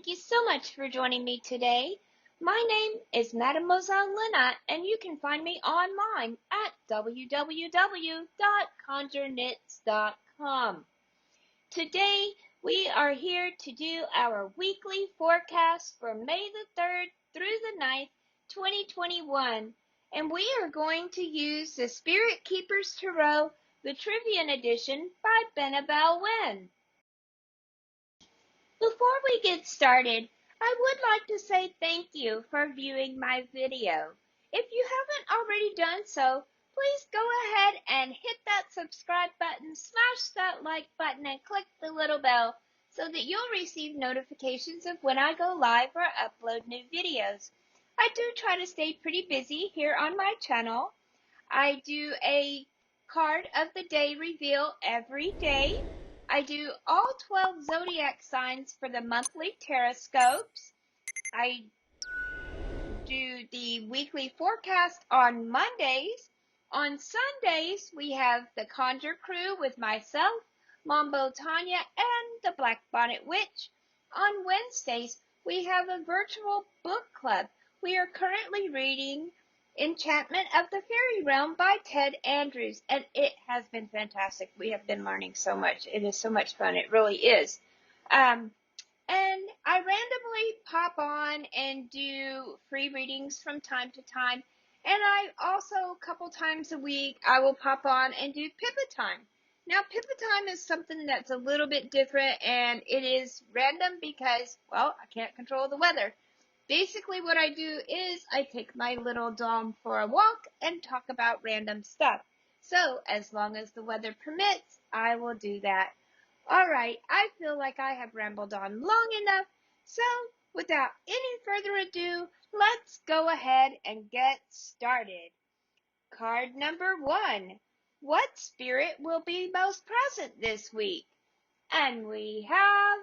thank you so much for joining me today. My name is Mademoiselle Lynette, and you can find me online at www.conjureknits.com. Today, we are here to do our weekly forecast for May the 3rd through the 9th, 2021, and we are going to use the Spirit Keepers Tarot, the Trivian Edition by Benabel Wynn. Before we get started, I would like to say thank you for viewing my video. If you haven't already done so, please go ahead and hit that subscribe button, smash that like button, and click the little bell so that you'll receive notifications of when I go live or upload new videos. I do try to stay pretty busy here on my channel. I do a card of the day reveal every day. I do all 12 zodiac signs for the monthly Teroscopes. I do the weekly forecast on Mondays. On Sundays, we have the Conjure Crew with myself, Mambo Tanya, and the Black Bonnet Witch. On Wednesdays, we have a virtual book club. We are currently reading Enchantment of the Fairy Realm by Ted Andrews, and it has been fantastic. We have been learning so much. It is so much fun. It really is. And I randomly pop on and do free readings from time to time. And I also, a couple times a week, I will pop on and do Pippa Time. Now, Pippa Time is something that's a little bit different, and it is random because, well, I can't control the weather. Basically, what I do is I take my little dom for a walk and talk about random stuff. So, as long as the weather permits, I will do that. Alright, I feel like I have rambled on long enough, so without any further ado, let's go ahead and get started. Card number 1. What spirit will be most present this week? And we have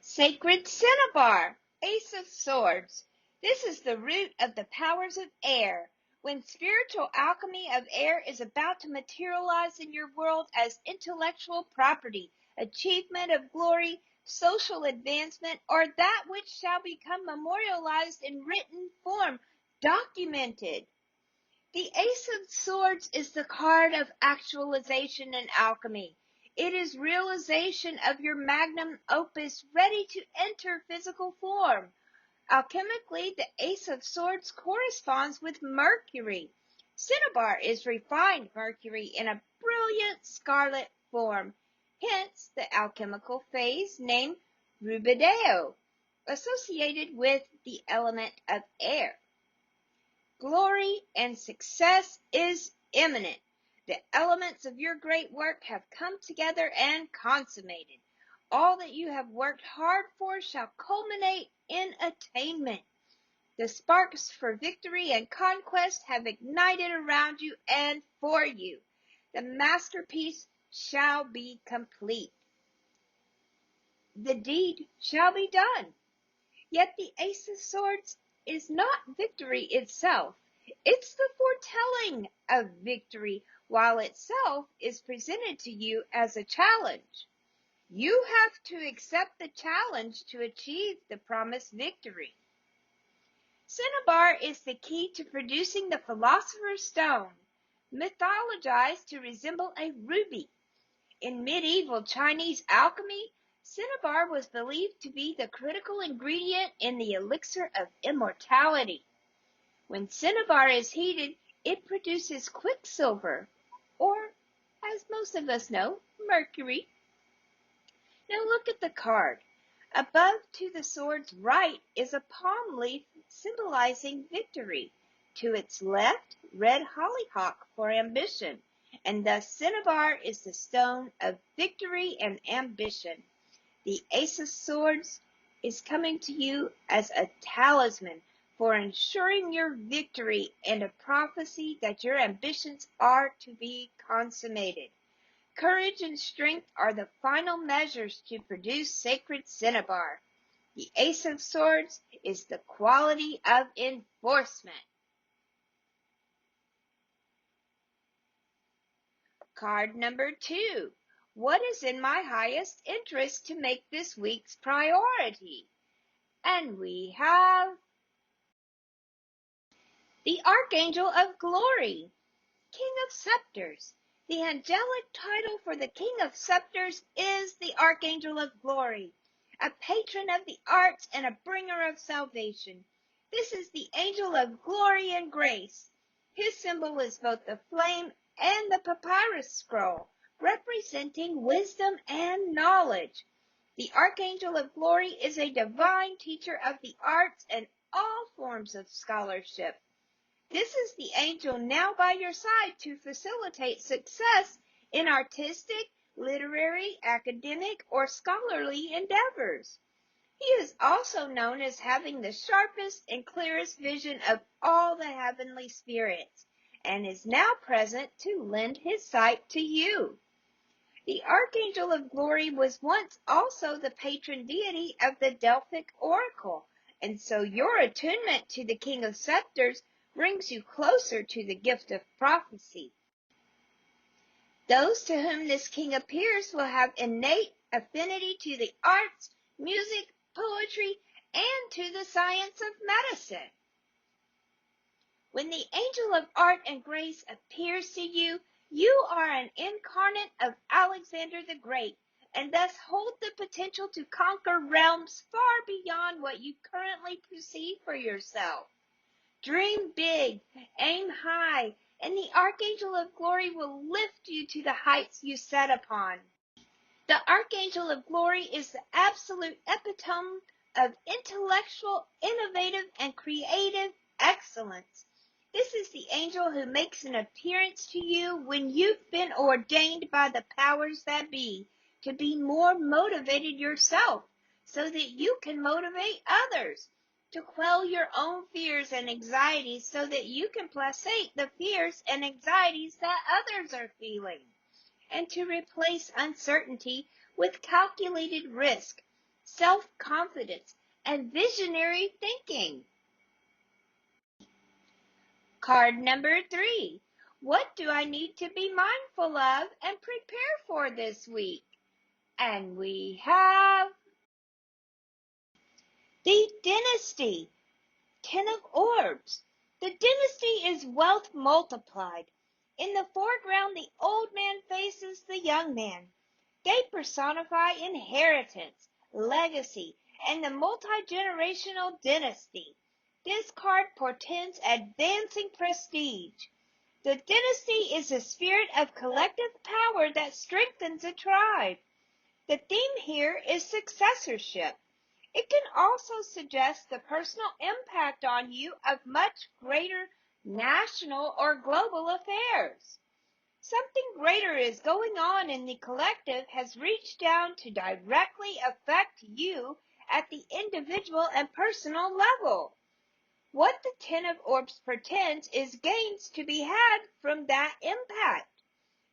Sacred Cinnabar, Ace of Swords. This is the root of the powers of air. When spiritual alchemy of air is about to materialize in your world as intellectual property, achievement of glory, social advancement, or that which shall become memorialized in written form, documented. The Ace of Swords is the card of actualization in alchemy. It is realization of your magnum opus ready to enter physical form. Alchemically, the Ace of Swords corresponds with Mercury. Cinnabar is refined Mercury in a brilliant scarlet form, hence the alchemical phase named Rubideo, associated with the element of air. Glory and success is imminent. The elements of your great work have come together and consummated. All that you have worked hard for shall culminate in attainment. The sparks for victory and conquest have ignited around you and for you. The masterpiece shall be complete. The deed shall be done. Yet the Ace of Swords is not victory itself. It's the foretelling of victory, while itself is presented to you as a challenge. You have to accept the challenge to achieve the promised victory. Cinnabar is the key to producing the Philosopher's Stone, mythologized to resemble a ruby. In medieval Chinese alchemy, cinnabar was believed to be the critical ingredient in the elixir of immortality. When cinnabar is heated, it produces quicksilver, or, as most of us know, mercury. Now look at the card. Above to the sword's right is a palm leaf symbolizing victory. To its left, red hollyhock for ambition, and thus cinnabar is the stone of victory and ambition. The Ace of Swords is coming to you as a talisman for ensuring your victory and a prophecy that your ambitions are to be consummated. Courage and strength are the final measures to produce sacred cinnabar. The Ace of Swords is the quality of enforcement. Card number 2. What is in my highest interest to make this week's priority? And we have the Archangel of Glory, King of Scepters. The angelic title for the King of Scepters is the Archangel of Glory, a patron of the arts and a bringer of salvation. This is the angel of glory and grace. His symbol is both the flame and the papyrus scroll, representing wisdom and knowledge. The Archangel of Glory is a divine teacher of the arts and all forms of scholarship. This is the angel now by your side to facilitate success in artistic, literary, academic, or scholarly endeavors. He is also known as having the sharpest and clearest vision of all the heavenly spirits, and is now present to lend his sight to you. The Archangel of Glory was once also the patron deity of the Delphic oracle, and so your attunement to the King of Scepters brings you closer to the gift of prophecy. Those to whom this king appears will have innate affinity to the arts, music, poetry, and to the science of medicine. When the angel of art and grace appears to you, you are an incarnate of Alexander the Great, and thus hold the potential to conquer realms far beyond what you currently perceive for yourself. Dream big, aim high, and the Archangel of Glory will lift you to the heights you set upon. The Archangel of Glory is the absolute epitome of intellectual, innovative, and creative excellence. This is the angel who makes an appearance to you when you've been ordained by the powers that be to be more motivated yourself so that you can motivate others, to quell your own fears and anxieties so that you can placate the fears and anxieties that others are feeling, and to replace uncertainty with calculated risk, self-confidence, and visionary thinking. Card number 3. What do I need to be mindful of and prepare for this week? And we have the Dynasty, 10 of Orbs. The Dynasty is wealth multiplied. In the foreground, the old man faces the young man. They personify inheritance, legacy, and the multi-generational dynasty. This card portends advancing prestige. The dynasty is a spirit of collective power that strengthens a tribe. The theme here is successorship. It can also suggest the personal impact on you of much greater national or global affairs. Something greater is going on in the collective has reached down to directly affect you at the individual and personal level. What the 10 of Orbs portends is gains to be had from that impact.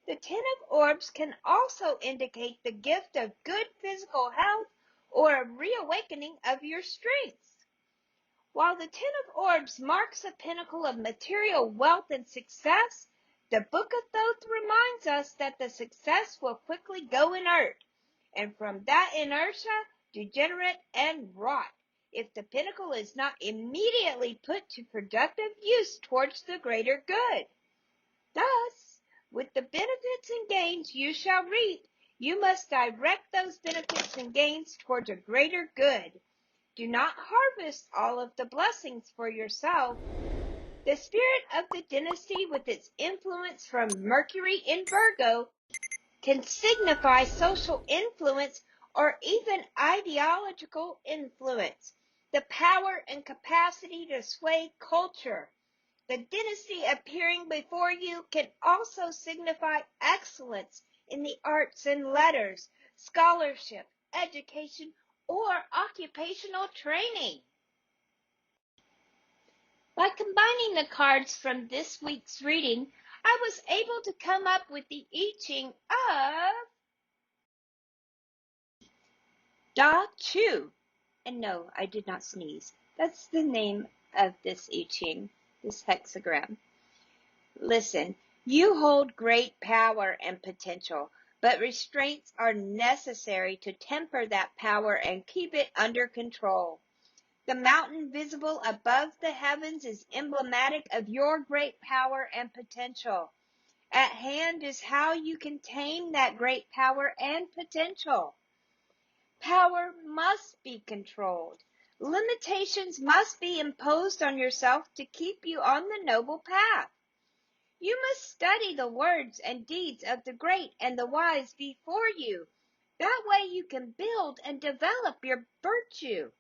The 10 of Orbs can also indicate the gift of good physical health or a reawakening of your strengths. While the 10 of Orbs marks a pinnacle of material wealth and success, the Book of Thoth reminds us that the success will quickly go inert, and from that inertia, degenerate and rot, if the pinnacle is not immediately put to productive use towards the greater good. Thus, with the benefits and gains you shall reap, you must direct those benefits and gains towards a greater good. Do not harvest all of the blessings for yourself. The spirit of the dynasty, with its influence from Mercury in Virgo, can signify social influence or even ideological influence, the power and capacity to sway culture. The dynasty appearing before you can also signify excellence in the arts and letters, scholarship, education, or occupational training. By combining the cards from this week's reading, I was able to come up with the I Ching of Da Chu. And no, I did not sneeze. That's the name of this I Ching, this hexagram. Listen, you hold great power and potential, but restraints are necessary to temper that power and keep it under control. The mountain visible above the heavens is emblematic of your great power and potential. At hand is how you can tame that great power and potential. Power must be controlled. Limitations must be imposed on yourself to keep you on the noble path. You must study the words and deeds of the great and the wise before you. That way you can build and develop your virtue.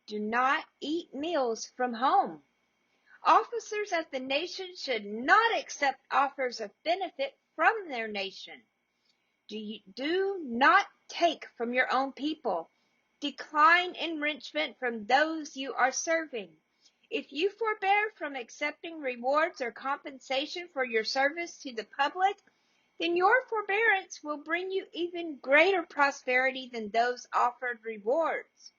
Do not eat meals from home. Officers of the nation should not accept offers of benefit from their nation. Do not take from your own people. Decline enrichment from those you are serving. If you forbear from accepting rewards or compensation for your service to the public, then your forbearance will bring you even greater prosperity than those offered rewards.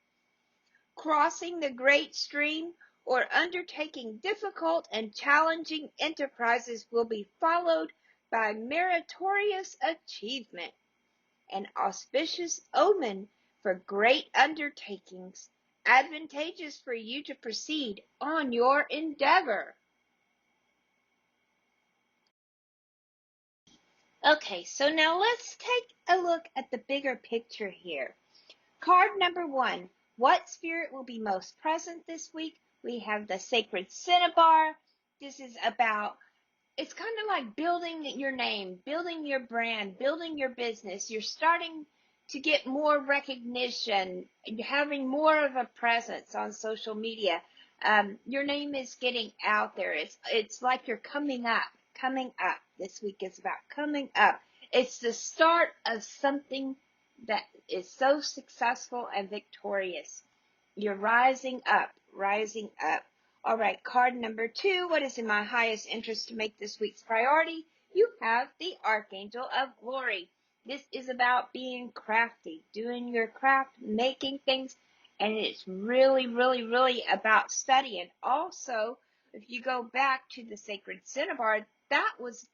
Crossing the great stream or undertaking difficult and challenging enterprises will be followed by meritorious achievement, an auspicious omen for great undertakings, advantageous for you to proceed on your endeavor. Okay, so now let's take a look at the bigger picture here. Card number 1, what spirit will be most present this week? We have the Sacred Cinnabar. This is about, it's kind of like building your name, building your brand, building your business. You're starting to get more recognition, having more of a presence on social media. Your name is getting out there. It's like you're coming up. This week is about coming up. It's the start of something that is so successful and victorious. You're rising up. All right, card number 2, what is in my highest interest to make this week's priority? You have the Archangel of Glory. This is about being crafty, doing your craft, making things, and it's really, really, really about studying. Also, if you go back to the Sacred Cinnabar, that was,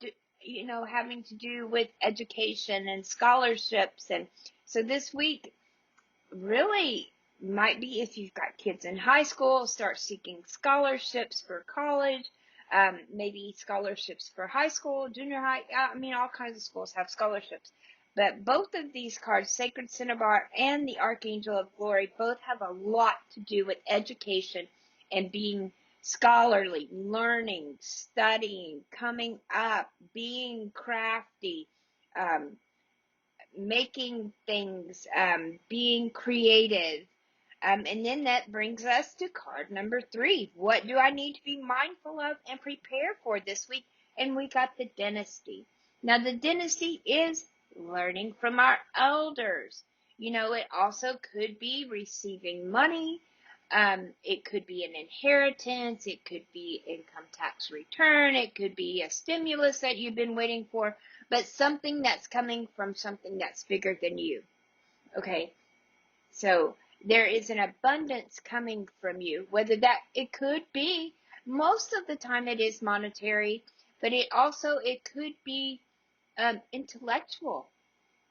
having to do with education and scholarships. And so this week really might be, if you've got kids in high school, start seeking scholarships for college, maybe scholarships for high school, junior high. All kinds of schools have scholarships. But both of these cards, Sacred Cinnabar and the Archangel of Glory, both have a lot to do with education and being scholarly, learning, studying, coming up, being crafty, making things, being creative. And then that brings us to card number 3. What do I need to be mindful of and prepare for this week? And we got the dynasty. Now the dynasty is learning from our elders. It also could be receiving money. It could be an inheritance. It could be income tax return. It could be a stimulus that you've been waiting for, but something that's coming from something that's bigger than you. Okay. So there is an abundance coming from you, whether that, it could be, most of the time it is monetary, but it could be intellectual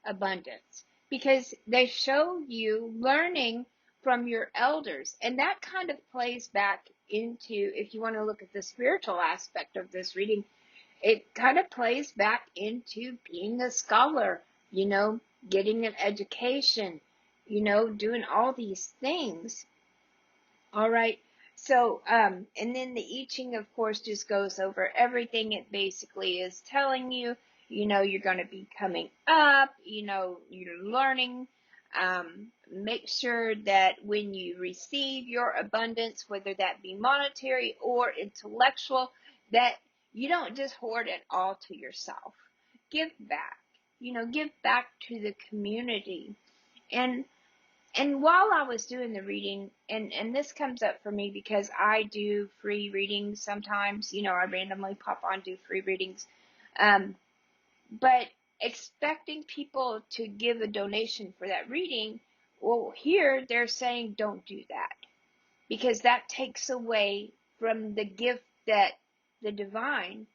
abundance, because they show you learning from your elders. And that kind of plays back into, if you want to look at the spiritual aspect of this reading, it kind of plays back into being a scholar, getting an education, doing all these things. All right. So, and then the I Ching, of course, just goes over everything. It basically is telling you, you're going to be coming up, you're learning. Make sure that when you receive your abundance, whether that be monetary or intellectual, that you don't just hoard it all to yourself. Give back, give back to the community. And while I was doing the reading, and this comes up for me because I do free readings sometimes, I randomly pop on, do free readings, but expecting people to give a donation for that reading, well, here they're saying don't do that, because that takes away from the gift that the divine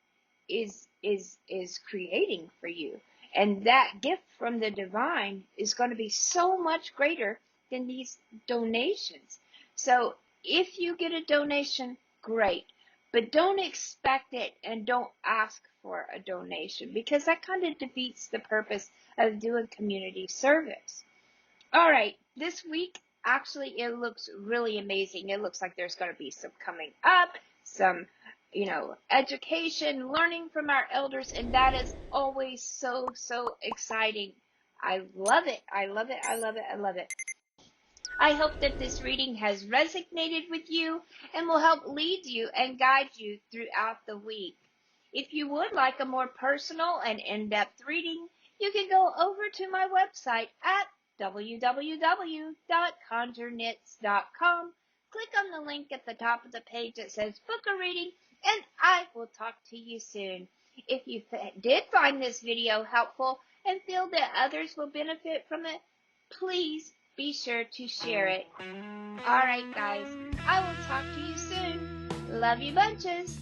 is creating for you. And that gift from the divine is going to be so much greater than these donations. So if you get a donation, great. But don't expect it and don't ask for a donation, because that kind of defeats the purpose of doing community service. All right, this week, actually, it looks really amazing. It looks like there's going to be some coming up, some, education, learning from our elders, and that is always so, so exciting. I love it. I love it. I love it. I love it. I hope that this reading has resonated with you and will help lead you and guide you throughout the week. If you would like a more personal and in-depth reading, you can go over to my website at www.conjureknits.com. Click on the link at the top of the page that says book a reading, and I will talk to you soon. If you did find this video helpful and feel that others will benefit from it, please be sure to share it. Alright guys, I will talk to you soon. Love you bunches.